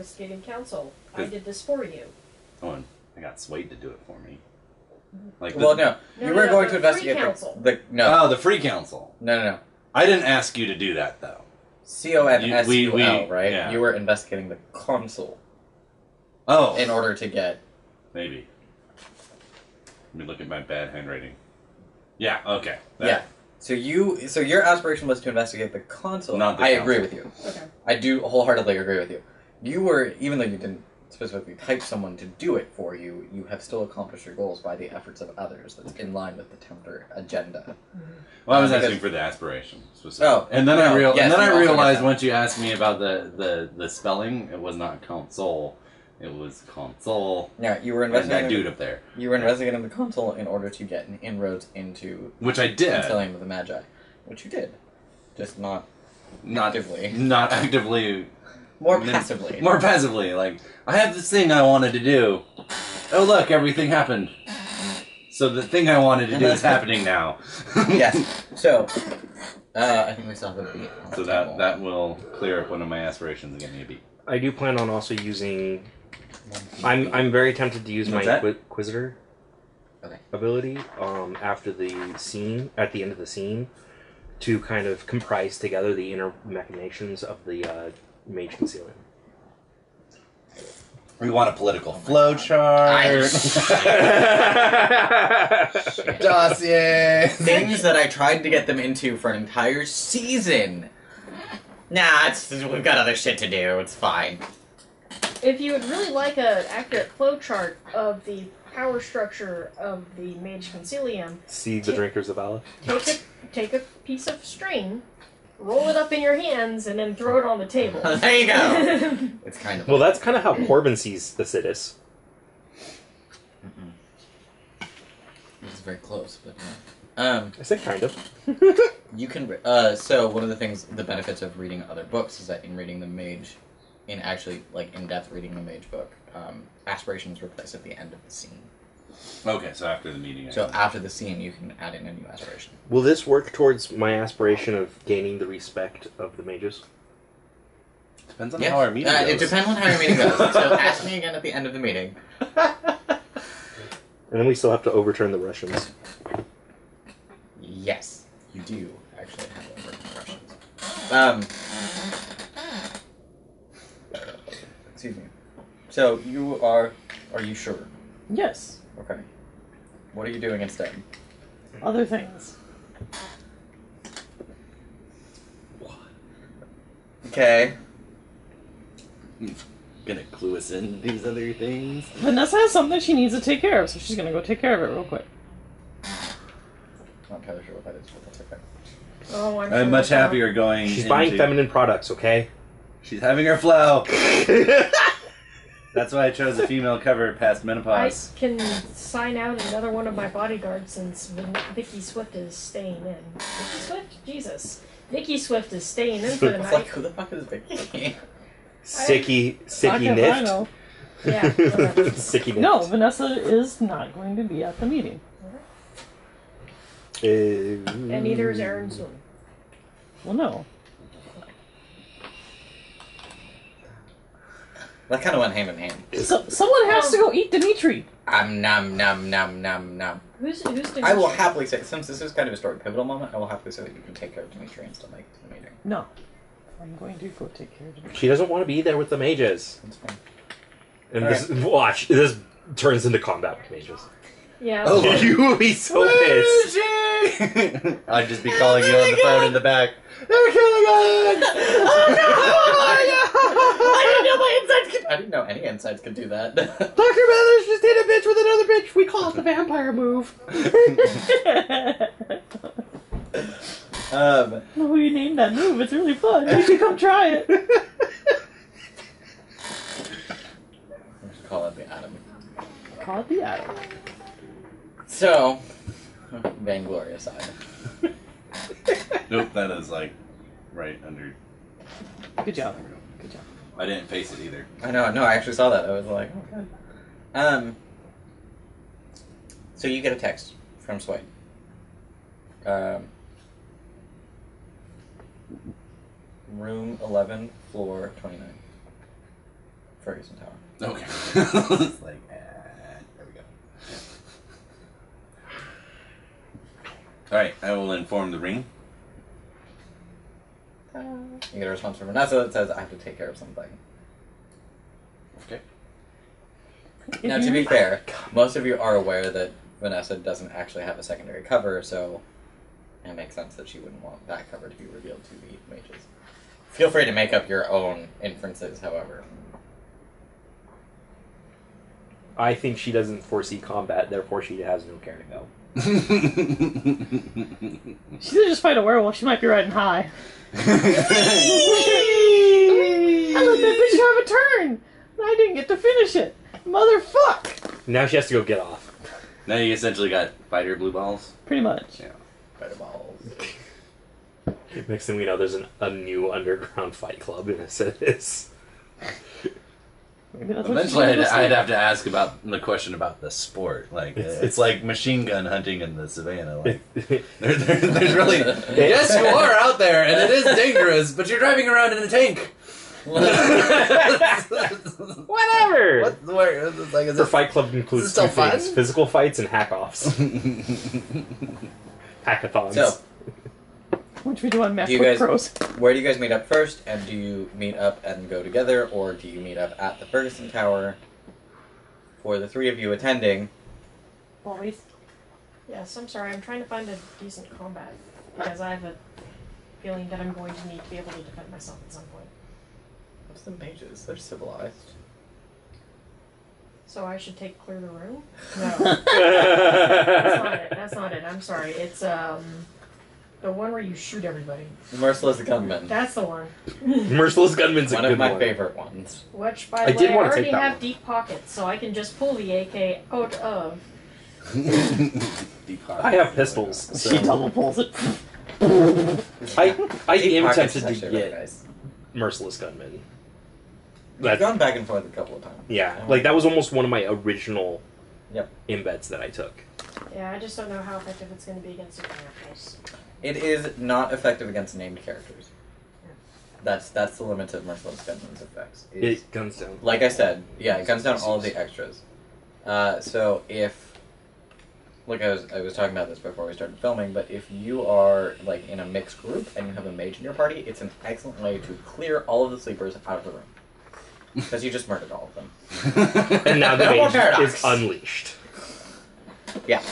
investigating council. I did this for you. Oh, and I got Swade to do it for me. Like well, no. You were going to investigate the free council. No. I didn't ask you to do that, though. CONSUL, right? Yeah. You were investigating the consul. Oh. In order to get... Maybe. Let me look at my bad handwriting. Yeah, okay. Yeah. So your aspiration was to investigate the consul. Not the I council. agree with you. Okay. I do wholeheartedly agree with you. You were, even though you didn't specifically type someone to do it for you, you have still accomplished your goals by the efforts of others. That's in line with the Tempter agenda. Well, I was asking for the aspiration specifically. Oh, and then I realized that. once you asked me about the spelling, it was not console, it was console. Yeah, you were investigating that dude up there. You were investigating the consul in order to get inroads into which I did. Concilium of the Magi, which you did, just not actively. Not actively. More passively. More passively. Like, I have this thing I wanted to do. Oh, look, everything happened. So the thing I wanted to do is happening now. Yes. So, I think we still have a beat. So that will clear up one of my aspirations and get me a beat. I do plan on also using... I'm very tempted to use my Inquisitor ability after the scene, at the end of the scene, to kind of comprise together the inner machinations of the Mage Concealment. We want a political flowchart. Dossier. Things that I tried to get them into for an entire season. Nah, we've got other shit to do. It's fine. If you would really like an accurate flowchart of the power structure of the Mage Concilium, see the Drinkers of Valor. Take a piece of string, roll it up in your hands, and then throw it on the table. There you go. It's kind of well, that's kind of how Corbin sees the Sidus. It's very close, but yeah. I said kind of. You can. So one of the benefits of reading other books is that in reading the Mage, in actually like in depth reading the Mage book, aspirations were placed at the end of the scene. Okay, so after the meeting. So after the scene, you can add in a new aspiration. Will this work towards my aspiration of gaining the respect of the mages? Depends on how our meeting goes. It depends on how your meeting goes. So ask me again at the end of the meeting. And then we still have to overturn the Russians. Yes, you do actually have to overturn the Russians. Excuse me. So you are you sure? Yes. Okay. What are you doing instead? Other things. Okay. Gonna clue us in these other things. Vanessa has something she needs to take care of, so she's gonna go take care of it real quick. Not entirely sure what that is, but that's okay. Oh, I'm much happier going. She's buying feminine products, okay? She's having her flow. That's why I chose a female cover past menopause. I can sign out another one of my bodyguards since Vicky Swift is staying in. Vicky Swift? Jesus. Vicky Swift is staying in for the night. Like, who the fuck is Vicky? Sicky I Nift. know. Yeah, whatever. Sicky Nift. No, Vanessa is not going to be at the meeting. And neither is Aaron soon. Well, no. That kind of went hand in hand. So, someone has to go eat Dimitri. Nom nom nom nom nom. Who's Dimitri? I will happily say, since this is kind of a story pivotal moment, I will happily say that you can take care of Dimitri and still make it to the meeting. No. I'm going to go take care of Dimitri. She doesn't want to be there with the mages. That's fine. And watch, this turns into combat with mages. Yeah. Oh, you will be so pissed. I'd just be calling you on the phone in the back. They're killing us! Oh no! I didn't know any insides could do that. Dr. Mathers just hit a bitch with another bitch. We call it the vampire move. Oh, you named that move. It's really fun. You should come try it. We should call it the Atom. Call it the Atom. So, vainglory aside. Nope, that is like right under. Good job. Good job. I didn't face it either. I know, no, I actually saw that. I was like, oh god. So you get a text from Sway. Room 11, floor 29. Ferguson Tower. Okay. It's like, there we go. Alright, I will inform the ring. You get a response from Vanessa that says, I have to take care of something. Okay. Now, to be fair, most of you are aware that Vanessa doesn't actually have a secondary cover, so it makes sense that she wouldn't want that cover to be revealed to the mages. Feel free to make up your own inferences, however. I think she doesn't foresee combat, therefore she has no care to go. She did just fight a werewolf. She might be riding high. I let that bitch have a turn. I didn't get to finish it. Motherfuck. Now she has to go get off. Now you essentially got fighter blue balls. Pretty much. Yeah. Fireballs. Next thing we know, there's a new underground fight club in this. Maybe that's what Eventually, she's gonna I'd go have to ask about the question about the sport. Like, it's like machine gun hunting in the savannah. Like, there's really yes, you are out there, and it is dangerous, but you're driving around in a tank. Whatever. Like, The fight club includes is it still two things: fun? physical fights and hack-offs, hackathons. So, Which we do on Do you MacBook guys- Pros. where do you guys meet up first? And do you meet up and go together, or do you meet up at the Ferguson Tower? For the three of you attending, Always. Yes, I'm sorry. I'm trying to find a decent combat because I have a feeling that I'm going to need to be able to defend myself at some point. what's the mages? They're civilized. So I should clear the room? No. That's not it. That's not it. I'm sorry. It's the one where you shoot everybody. Merciless Gunman. That's the one. Merciless Gunman's a One good of my one. favorite ones. Which, by I the did way, I wanna take already that have one. deep pockets, so I can just pull the AK out of. I have pistols. So She double pulls it. I Deep am Pockets tempted is to actually really get nice. Merciless Gunman. I've gone back and forth a couple of times. Yeah, like that was almost one of my original Yep. embeds that I took. Yeah, I just don't know how effective it's going to be against supernaturals. It is not effective against named characters. That's the limit of Merciless Gunman's effects. is- It guns down. Like I said, yeah, it guns down all of the extras. So if, like I was talking about this before we started filming, but if you are like in a mixed group and you have a mage in your party, it's an excellent way to clear all of the sleepers out of the room. Because you just murdered all of them. And now the No more mage paradox. is unleashed. Yeah.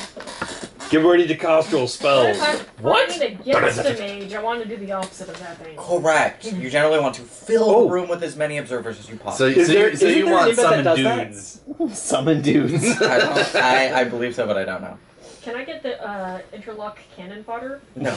Get ready to cast your spells. But if I'm What? fighting against the mage, I want to do the opposite of that thing. Correct. You generally want to fill the room with as many observers as you So, possibly. so, Is there- you, so isn't you there an want embed that summon does that? dudes. Summon dudes. I believe so, but I don't know. Can I get the interlock cannon fodder? No.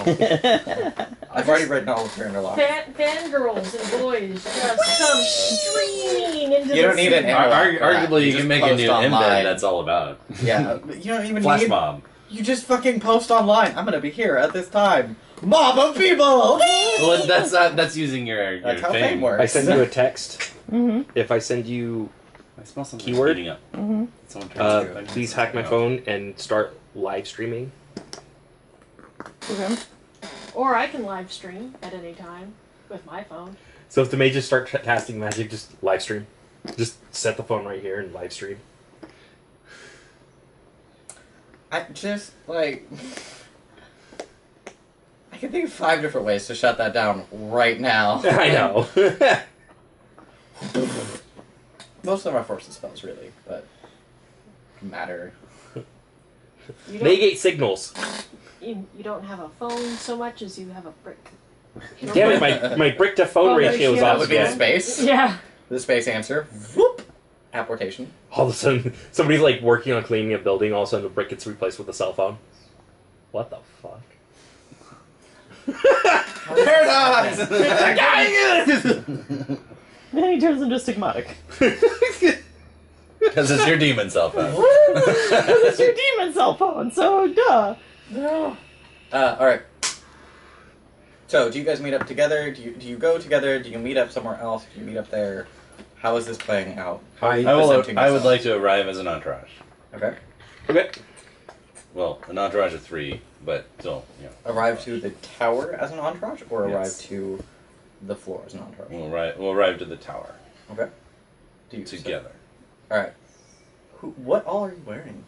I've already written all of your interlock. Fangirls and boys just come streaming into You the don't need an scene. interlock. Arguably, you just can make a post new online. embed that's all about. Yeah, but you don't even Flash need. mob. You just fucking post online. I'm gonna be here at this time. Mob of people. Well, that's using your That's how fame. fame works. I send you a text. Mm-hmm. If I send you, I smell something Keyword? heating up. Mm-hmm. Someone turn please hack my phone and start live streaming. Okay. Or I can live stream at any time with my phone. So if the mages start casting magic, just live stream. Just set the phone right here and live stream. I just like. I can think of 5 different ways to shut that down right now. I know. Most of them are forces spells, really, but matter. You don't, Negate signals. you don't have a phone so much as you have a brick. Damn it, my brick to phone Oh, ratio is ratio. That off would be the again. space. Yeah. The space answer. Whoop. Apportation. All of a sudden, somebody's like working on cleaning a building. All of a sudden, the brick gets replaced with a cell phone. What the fuck? Paradox! Then he turns into Stigmatic. Because it's your demon cell phone. It's your demon cell phone, so duh. Alright. So, do you guys meet up together? Do you go together? Do you meet up somewhere else? Do you meet up there? How is this playing out? I presenting would yourself? like to arrive as an entourage. Okay. Okay. Well, an entourage of 3, but still, you know. Arrive to the tower as an entourage, or arrive Yes. to the floor as an entourage? We'll arrive to the tower. Okay. Do you together. All right. What all are you wearing?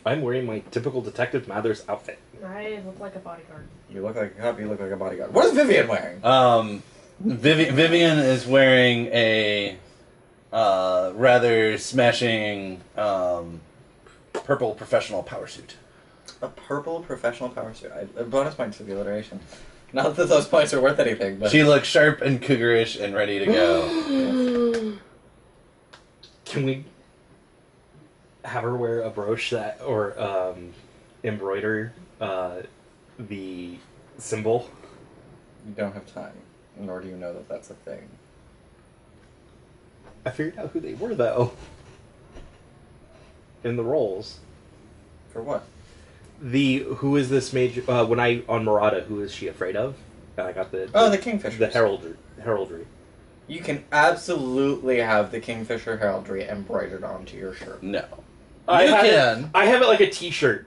I'm wearing my typical Detective Mathers outfit. I look like a bodyguard. You look like a cop. You look like a bodyguard. What is Vivian wearing? Vivian is wearing a rather smashing purple professional power suit. A purple professional power suit. A bonus point to the alliteration. Not that those points are worth anything, but She looks sharp and cougarish and ready to go. Can we have her wear a brooch that, or embroider the symbol? you don't have time, nor do you know that that's a thing. I figured out who they were, though. In the roles. For what? Who is this major, when I, on Murata, who is she afraid of? And I got the Kingfishers. The heraldry. You can absolutely have the Kingfisher heraldry embroidered onto your shirt. No. I You can. I have it like a t-shirt.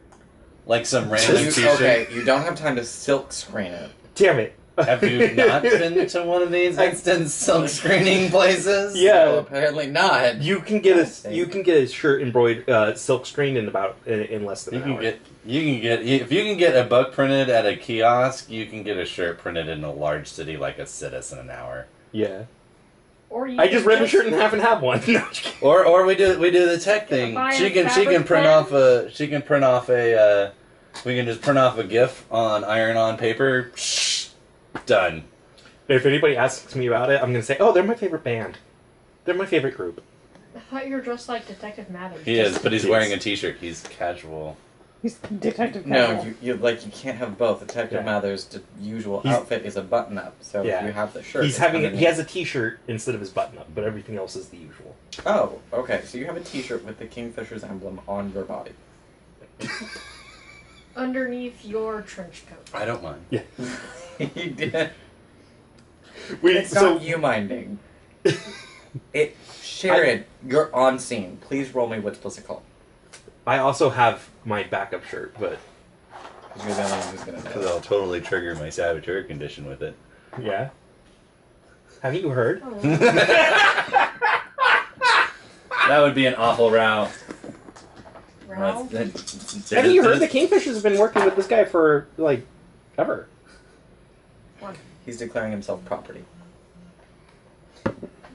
Like some random t-shirt. Okay, you don't have time to silk screen it. Damn it. Have you not been to one of these instant silk screening places? Yeah. No, apparently not. You can get a shirt embroidered silk screen in less than an hour. If you can get a book printed at a kiosk, you can get a shirt printed in a large city like a citizen in an hour. Yeah. Or you I just rip a shirt in half and have one. No, Or we do the tech thing. Buy a She can fabric print pen. off we can just print off a GIF on iron-on paper. Done. If anybody asks me about it, I'm going to say, oh, they're my favorite band. They're my favorite group. I thought you were dressed like Detective Mathers. He is, but he's wearing a t-shirt. He's casual. He's Detective No, Casual. you can't have both. Detective Yeah. Mathers' usual outfit is a button-up, so Yeah. if you have the shirt. He has a t-shirt instead of his button-up, but everything else is the usual. Oh, okay. So you have a T-shirt with the Kingfisher's emblem on your body. Underneath your trench coat. I don't mind. Yeah. You did. Wait, It's not you minding. Sharon, you're on scene. Please roll me what's called. I also have my backup shirt, but You're the only one who's gonna Because know. I'll totally trigger my saboteur condition with it. yeah. Haven't you heard? Oh. That would be an awful row. Ralph? Haven't you heard? The Kingfishers have been working with this guy for, like, ever. He's declaring himself property.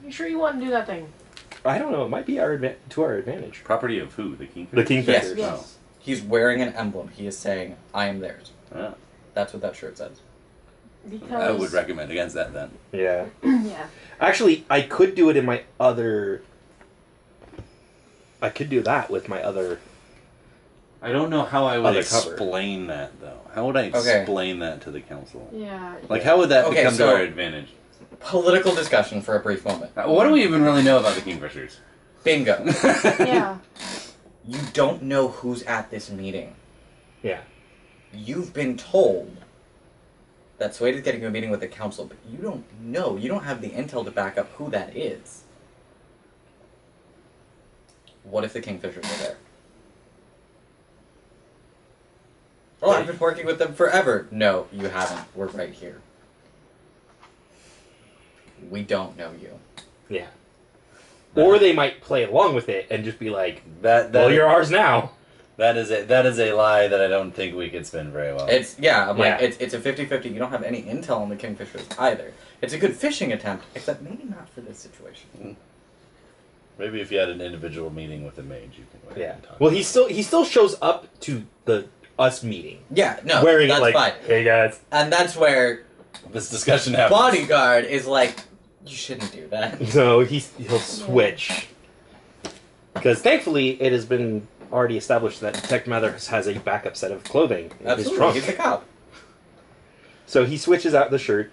You sure you want to do that thing? I don't know. It might be to our advantage. Property of who? The Kingfishers? The Kingfishers. Yes. He's wearing an emblem. He is saying, I am theirs. Oh. That's what that shirt says. Because I would recommend against that then. Yeah. yeah. Actually, I could do it in my other... I could do that with my other... I don't know how I would Other cover. explain that, though. How would I Okay. explain that to the council? Yeah. Like, how would that Okay, become so- to our advantage? Political discussion for a brief moment. What do we even really know about the Kingfishers? Bingo. Yeah. You don't know who's at this meeting. Yeah. You've been told that Suede is getting you a meeting with the council, but you don't know. You don't have the intel to back up who that is. What if the Kingfishers are there? Oh, I've been working with them forever. No, you haven't. We're right here. We don't know you. Yeah. Or they might play along with it and just be like, That well, you're ours now. That is a lie that I don't think we could spin very well. It's it's a 50-50. You don't have any intel on the Kingfishers either. It's a good fishing attempt, except maybe not for this situation. Maybe if you had an individual meeting with a mage, you can. Yeah. Well, he still shows up to us meeting. Yeah, no, Wearing that's it like, fine. hey guys. And that's where This discussion happens. bodyguard is like, you shouldn't do that. So he'll switch. Because thankfully it has been already established that Detective Mathers has a backup set of clothing in his Absolutely, trunk. he's a cop. So he switches out the shirt.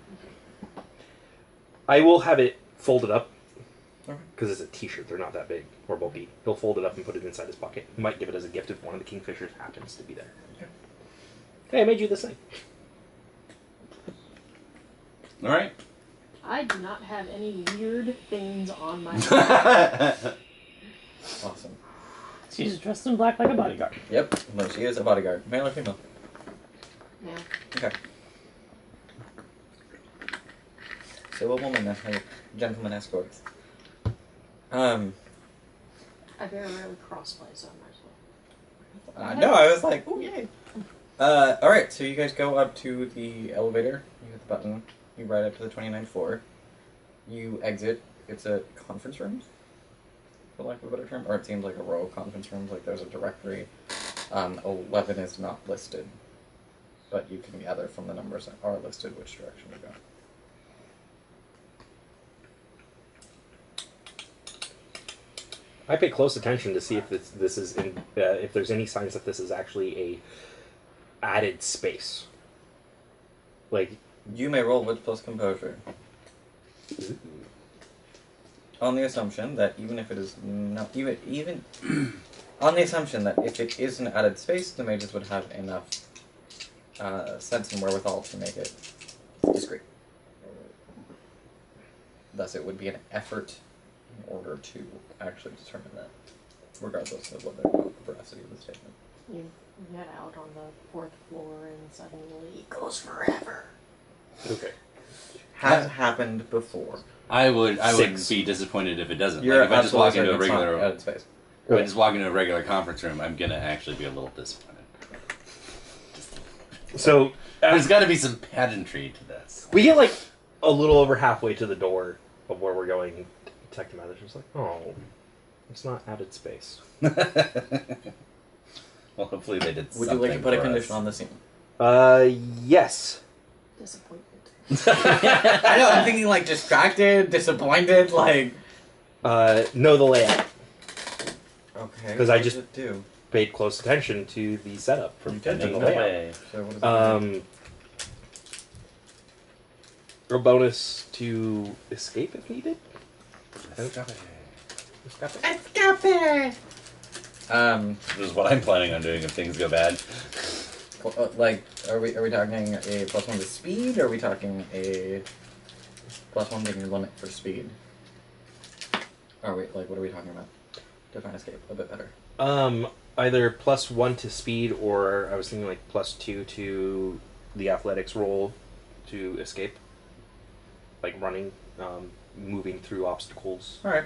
I will have it folded up. Because it's a t-shirt, they're not that big or bulky. He'll fold it up and put it inside his pocket. He might give it as a gift if one of the Kingfishers happens to be there. Hey, I made you this thing. Alright. I do not have any weird things on my Awesome. She's dressed in black like a bodyguard. Yep, no, she is a bodyguard. Male or female? Yeah. Okay. So a woman, a gentleman escorts. I very rarely crossplay, so I might as well. No, I was like, oh yay. Alright, so you guys go up to the elevator, you hit the button, you ride up to the 29th floor, you exit, it's a conference room, for lack of a better term, or it seems like a row of conference rooms, like there's a directory. 11 is not listed, but you can gather from the numbers that are listed which direction to go. I pay close attention to see if this is in, if there's any signs that this is actually a added space. Like, You may roll wit plus composure. On the assumption that even if it is not even on the assumption that if it is an added space, the mages would have enough sense and wherewithal to make it discreet. Thus, it would be an effort in order to actually determine that, regardless of whether or not the veracity of the statement. You get out on the 4th floor and suddenly it goes forever. okay. Has happened before. I would Six. be disappointed if it doesn't. You're Like if I just walk absolutely into a certain it's not regular added space. if I just walk into a regular conference room, I'm gonna actually be a little disappointed. So There's got to be some pageantry to this. we get like a little over halfway to the door of where we're going. Detective Manager's like, oh, it's not added space. Well, hopefully they did. Would you like to put a condition on the scene? Yes. Disappointment. I know, I'm thinking like distracted, disappointed, like... Know the layout. Okay, 'Cause what I just- does it do? Paid close attention to the setup from You did and know the the layout. So what does it do? A bonus to escape if needed. Escape! Which is what I'm planning on doing if things go bad. Like, are we talking a +1 to speed, or are we talking a +1 being your limit for speed? Are we, like, what are we talking about? Define escape a bit better. Either +1 to speed, or I was thinking like +2 to the athletics roll to escape. Like running, moving through obstacles. Alright.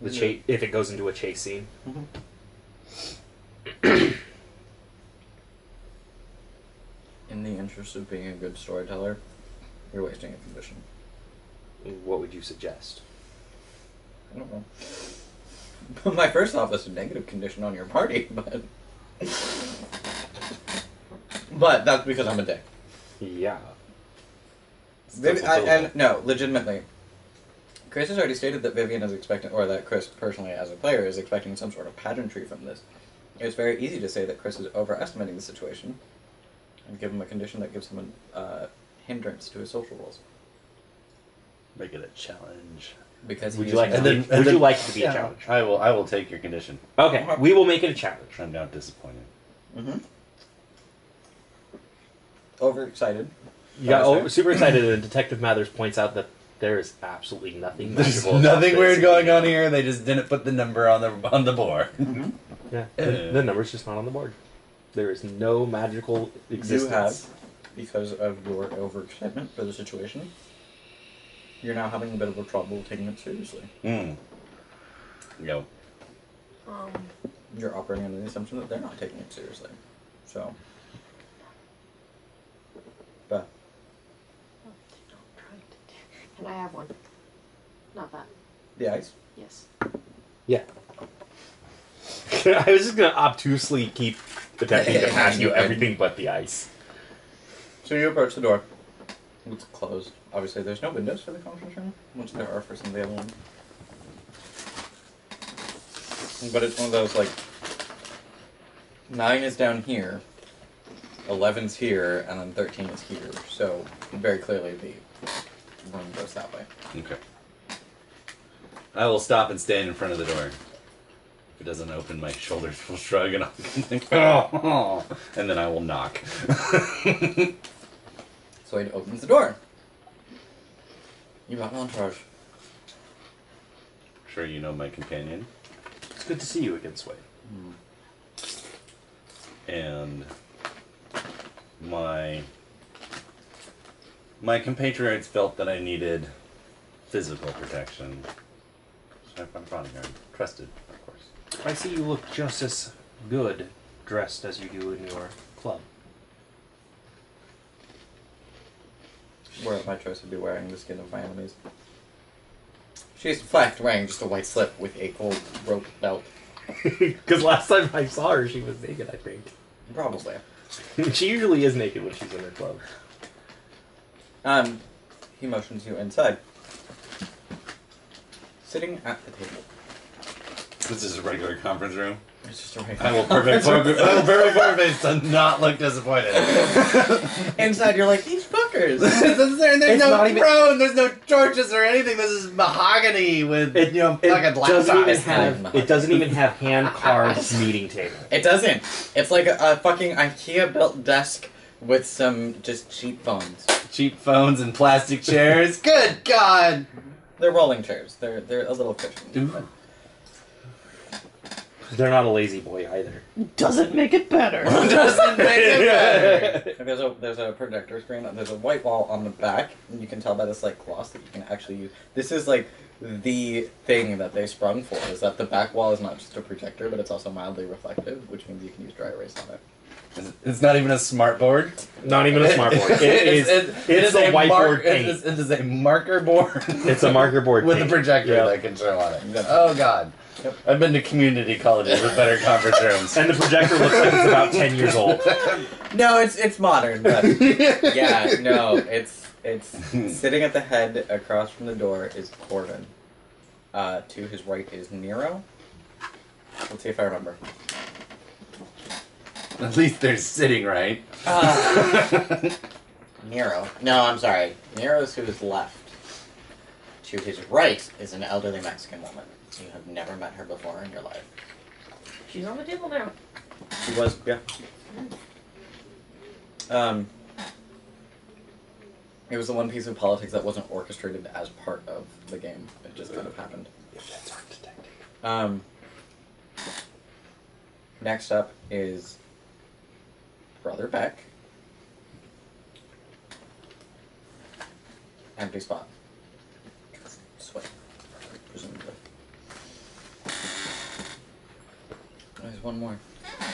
The chase, if it goes into a chase scene. In the interest of being a good storyteller, you're wasting a condition. What would you suggest? I don't know. My first thought was a negative condition on your party, but... But that's because I'm a dick. Yeah. No, legitimately. Chris has already stated that Vivian is expecting, or that Chris personally as a player is expecting some sort of pageantry from this. It's very easy to say that Chris is overestimating the situation and give him a condition that gives him a hindrance to his social roles. Make it a challenge. Because Would he you like? is- Would you like it to be a challenge? I will take your condition. Okay, we will make it a challenge. I'm now disappointed. Overexcited. You got super excited, and Detective Mathers points out that there is absolutely nothing. There's magical about nothing this. weird going on here. They just didn't put the number on the board. Yeah, the number's just not on the board. There is no magical existence. You have, because of your overexcitement for the situation, you're now having a bit of a trouble taking it seriously. Go. You're operating under the assumption that they're not taking it seriously. So. But. Can I have one? Not that. The ice? Yes. Yeah. I was just gonna obtusely keep attempting to pass you everything but the ice. So you approach the door. It's closed. Obviously, there's no windows for the conference room, which there are for some of the other ones. But it's one of those, like, 9 is down here, 11's here, and then 13 is here. So, very clearly, the room goes that way. Okay. I will stop and stand in front of the door. If it doesn't open, my shoulders will shrug and I'll think, oh, and then I will knock. So he opens the door. You got an entourage. Sure you know my companion. It's good to see you again, Sway. And my compatriots felt that I needed physical protection my bodyguard. Trusted, of course. I see you look just as good dressed as you do in your club. Where my choice would be wearing the skin of my enemies. She's in fact wearing just a white slip with a gold rope belt. Because last time I saw her, she was naked, I think. Probably. She usually is naked when she's in her club. He motions you inside. Sitting at the table. This is a regular conference room. It's just a regular I will perfect poker face to not look disappointed. Inside, you're like, these fuckers! there's no throne, there's no torches or anything. This is mahogany with, fucking it doesn't even have hand-carved meeting table. It doesn't. It's like a fucking IKEA-built desk with some just cheap phones. Cheap phones and plastic chairs. Good God! They're rolling chairs. They're a little cushioned. They're not a lazy boy either. Doesn't make it better. Doesn't make it better. There's a projector screen. There's a white wall on the back, and you can tell by this like gloss that you can actually use. This is like the thing that they sprung for. Is that the back wall is not just a projector, but it's also mildly reflective, which means you can use dry erase on it. It's not even a smart board. Not even a smart board. It's a whiteboard paint. It is a marker board. It's a marker board with paint. a projector that I can show on it. Oh God. Yep. I've been to community colleges with better conference rooms. And the projector looks like it's about 10 years old. No, it's modern, but yeah, no, it's sitting at the head across from the door is Corbin. To his right is Nero. Let's see if I remember. At least they're sitting right. Nero. No, I'm sorry. Nero's to his left. To his right is an elderly Mexican woman. You have never met her before in your life. She's on the table now. She was, yeah. It was the one piece of politics that wasn't orchestrated as part of the game. It just kind of happened. That's architecting. Next up is Brother Beck. Empty spot. Sweat. Presumably. There's one more.